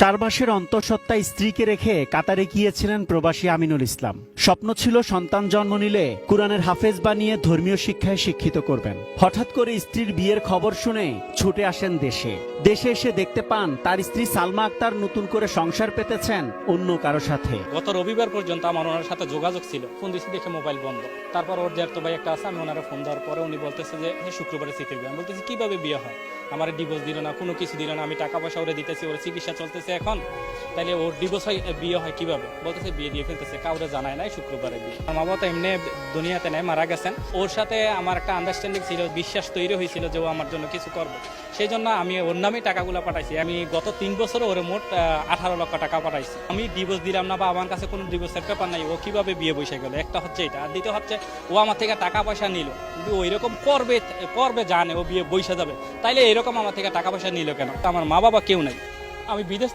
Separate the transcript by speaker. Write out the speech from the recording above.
Speaker 1: 4 মাসের অন্তঃসত্ত্বা স্ত্রীকে রেখে কাতারে গিয়েছিলেন প্রবাসী আমিনুল ইসলাম। স্বপ্ন ছিল সন্তান জন্ম নিলে কুরআনের হাফেজ বানিয়ে ধর্মীয় শিক্ষায় শিক্ষিত করবেন। হঠাৎ করে স্ত্রীর বিয়ের খবর শুনে ছুটে আসেন দেশে এসে দেখতে পান তার স্ত্রী সালমা আক্তার নতুন করে সংসার পেতেছেন অন্য কারো সাথে।
Speaker 2: গত রবিবার পর্যন্ত আমার ওনার সাথে যোগাযোগ ছিল, ফোন দিয়েছি দেখে মোবাইল বন্ধ। তারপর ওর জ্যাঠতো ভাই একটা আছে, আমি ওনারা ফোন দেওয়ার পরে উনি বলতেছে যে শুক্রবারে স্মৃতির বিয়ে। আমি বলতেছি কিভাবে বিয়ে হয়, আমার ডিভোর্স দিল না, কোনো কিছু দিল না, আমি টাকা পয়সা ওরে দিতেছি, ওর চিকিৎসা চলতেছে এখন, তাইলে ওর ডিভোর্স হয় বিয়ে হয় কিভাবে? বলতেছে বিয়ে দিয়ে ফেলতেছে, কাউরে জানায় নাই, শুক্রবারে বিয়ে। আমার মা বাবা তো এমনি দুনিয়াতে নাই, মারা গেছেন। ওর সাথে আমার একটা আন্ডারস্ট্যান্ডিং ছিল, বিশ্বাস তৈরি হয়েছিল যে ও আমার জন্য কিছু করবে। সেই জন্য আমি ওর নামেই টাকাগুলো পাঠাইছি। আমি গত 3 বছরে ওরে মোট 18 লক্ষ টাকা পাঠাইছি। আমি ডিভোর্স দিলাম না বা আমার কাছে কোনো ডিভোর্সের পেপার নাই, ও কিভাবে বিয়ে বসে গেল? একটা হচ্ছে এটা, আর দ্বিতীয় হচ্ছে ও আমার থেকে টাকা পয়সা নিল, কিন্তু ওই রকম করবে জানে ও বিয়ে বসে যাবে, তাইলে এরকম আমার থেকে টাকা পয়সা নিল কেন? আমার মা বাবা কেউ নাই, আমি বিদেশ